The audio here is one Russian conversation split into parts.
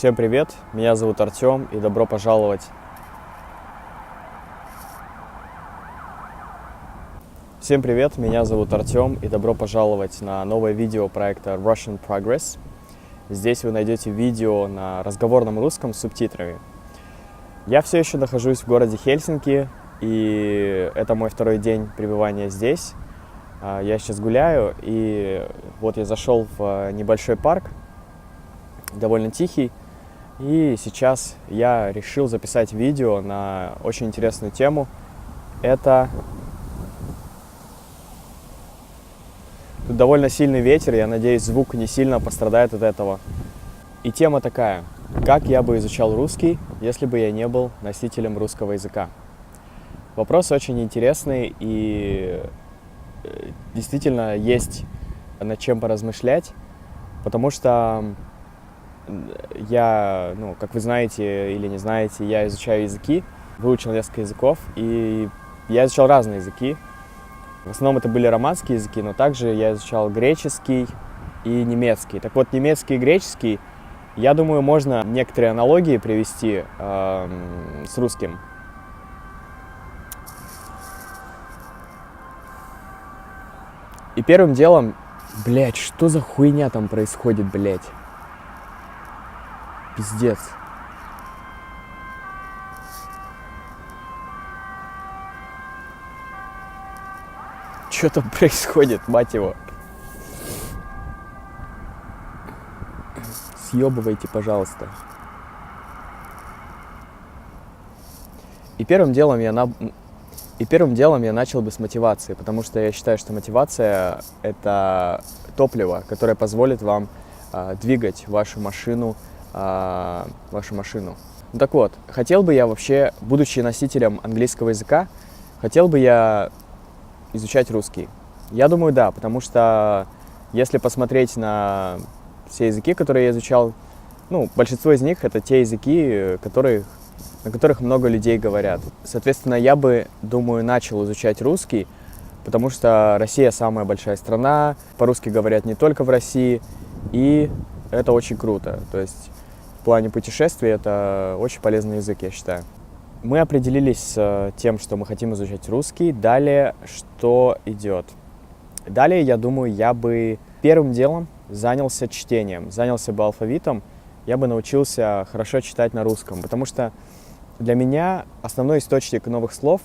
Всем привет, меня зовут Артем и добро пожаловать. Всем привет, меня зовут Артем и добро пожаловать на новое видео проекта Russian Progress. Здесь вы найдете видео на разговорном русском с субтитрами. Я все еще нахожусь в городе Хельсинки, и это мой второй день пребывания здесь. Я сейчас гуляю, и вот я зашел в небольшой парк, довольно тихий. И сейчас я решил записать видео на очень интересную тему. Тут довольно сильный ветер, я надеюсь, звук не сильно пострадает от этого. И тема такая: как я бы изучал русский, если бы я не был носителем русского языка? Вопрос очень интересный, и действительно есть над чем поразмышлять, потому что я, как вы знаете или не знаете, я изучаю языки, выучил несколько языков, и я изучал разные языки. В основном это были романские языки, но также я изучал греческий и немецкий. Так вот, немецкий и греческий, я думаю, можно некоторые аналогии привести с русским. И первым делом, что за хуйня там происходит, Пиздец. Что там происходит, мать его? Съебывайте, пожалуйста. И первым делом я начал бы с мотивации, потому что я считаю, что мотивация — это топливо, которое позволит вам двигать вашу машину. Так вот, хотел бы я вообще, будучи носителем английского языка, хотел бы я изучать русский? Я думаю, да, потому что если посмотреть на все языки, которые я изучал, большинство из них — это те языки, на которых много людей говорят. Соответственно, я бы, думаю, начал изучать русский, потому что Россия самая большая страна, по-русски говорят не только в России, и это очень круто. То есть в плане путешествий это очень полезный язык, я считаю. Мы определились с тем, что мы хотим изучать русский. Далее что идет? Далее, я думаю, я бы первым делом занялся чтением, занялся бы алфавитом, я бы научился хорошо читать на русском, потому что для меня основной источник новых слов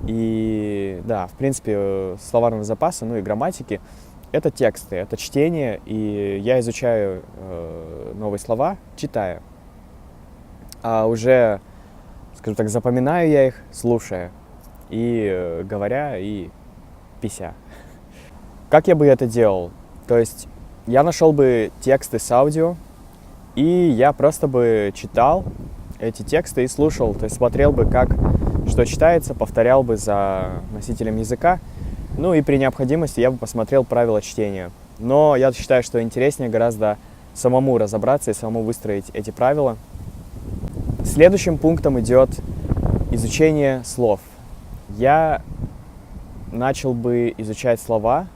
и, в принципе, словарного запаса, и грамматики — это тексты, это чтение, и я изучаю новые слова, читая. А уже, скажем так, запоминаю я их, слушая, и говоря, и пися. Как я бы это делал? То есть я нашел бы тексты с аудио, и я просто бы читал эти тексты и слушал, то есть смотрел бы, что читается, повторял бы за носителем языка. И при необходимости я бы посмотрел правила чтения. Но я считаю, что интереснее гораздо самому разобраться и самому выстроить эти правила. Следующим пунктом идет изучение слов. Я начал бы изучать слова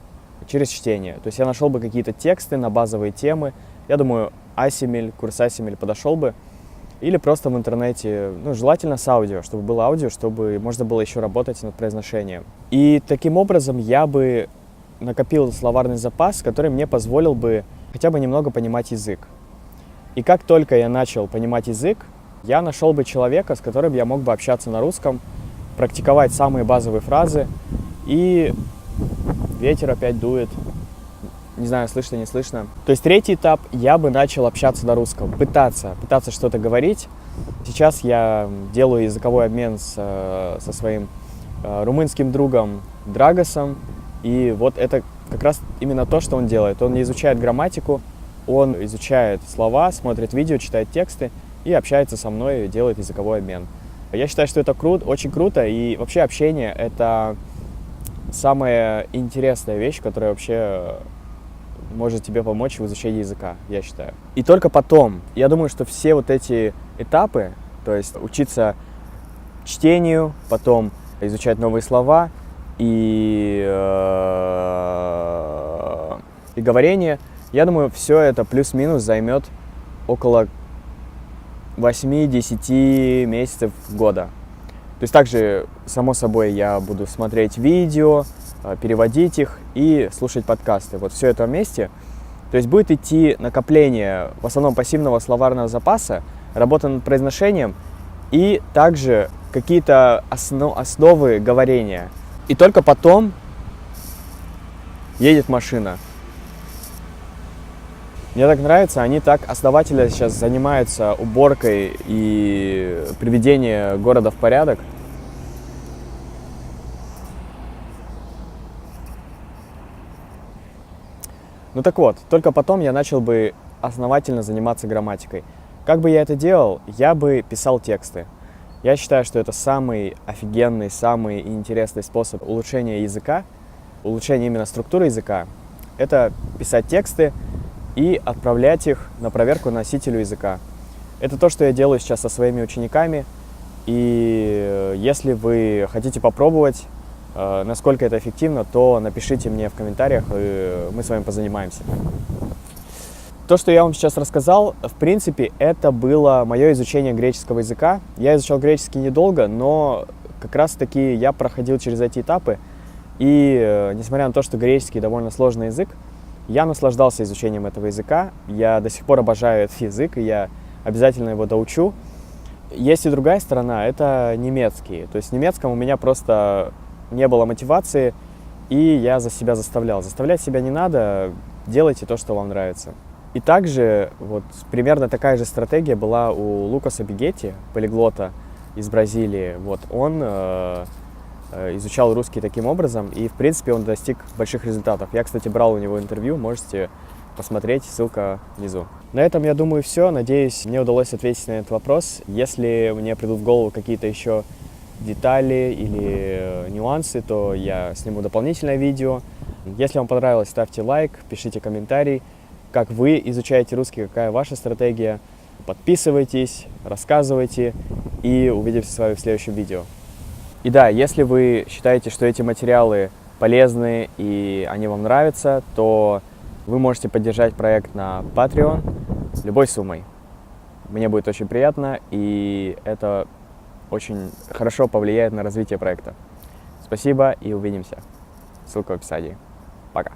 через чтение. То есть я нашел бы какие-то тексты на базовые темы. Я думаю, Асимиль, курс Асимиль подошел бы. Или просто в интернете, желательно с аудио, чтобы было аудио, чтобы можно было еще работать над произношением. И таким образом я бы накопил словарный запас, который мне позволил бы хотя бы немного понимать язык. И как только я начал понимать язык, я нашел бы человека, с которым я мог бы общаться на русском, практиковать самые базовые фразы, и ветер опять дует. Не знаю, слышно, не слышно. То есть третий этап, я бы начал общаться на русском, пытаться что-то говорить. Сейчас я делаю языковой обмен со своим румынским другом Драгосом. И вот это как раз именно то, что он делает. Он не изучает грамматику, он изучает слова, смотрит видео, читает тексты и общается со мной, делает языковой обмен. Я считаю, что это очень круто, и вообще общение — это самая интересная вещь, которая вообще может тебе помочь в изучении языка, я считаю. И только потом, я думаю, что все вот эти этапы, то есть учиться чтению, потом изучать новые слова и говорение, я думаю, все это плюс-минус займет около 8-10 месяцев года. То есть также, само собой, я буду смотреть видео, переводить их и слушать подкасты. Вот все это вместе. То есть будет идти накопление в основном пассивного словарного запаса, работа над произношением и также какие-то основы говорения. И только потом едет машина. Мне так нравится, они так основательно сейчас занимаются уборкой и приведением города в порядок. Ну так вот, только потом я начал бы основательно заниматься грамматикой. Как бы я это делал? Я бы писал тексты. Я считаю, что это самый офигенный, самый интересный способ улучшения языка, улучшения именно структуры языка. Это писать тексты и отправлять их на проверку носителю языка. Это то, что я делаю сейчас со своими учениками. И если вы хотите попробовать, насколько это эффективно, то напишите мне в комментариях, и мы с вами позанимаемся. То, что я вам сейчас рассказал, в принципе, это было мое изучение греческого языка. Я изучал греческий недолго, но как раз-таки я проходил через эти этапы. И несмотря на то, что греческий довольно сложный язык, я наслаждался изучением этого языка. Я до сих пор обожаю этот язык, и я обязательно его доучу. Есть и другая сторона, это немецкий. То есть в немецком у меня просто не было мотивации, и я себя заставлял. Заставлять себя не надо, делайте то, что вам нравится. И также вот примерно такая же стратегия была у Лукаса Бигетти, полиглота из Бразилии. Вот он изучал русский таким образом, и в принципе он достиг больших результатов. Я, кстати, брал у него интервью, можете посмотреть, ссылка внизу. На этом, я думаю, все. Надеюсь, мне удалось ответить на этот вопрос. Если мне придут в голову какие-то еще детали или нюансы, то я сниму дополнительное видео. Если вам понравилось, ставьте лайк, пишите комментарий, как вы изучаете русский, какая ваша стратегия. Подписывайтесь, рассказывайте, и увидимся с вами в следующем видео. И да, если вы считаете, что эти материалы полезны и они вам нравятся, то вы можете поддержать проект на Patreon любой суммой. Мне будет очень приятно, и это очень хорошо повлияет на развитие проекта. Спасибо и увидимся. Ссылка в описании. Пока.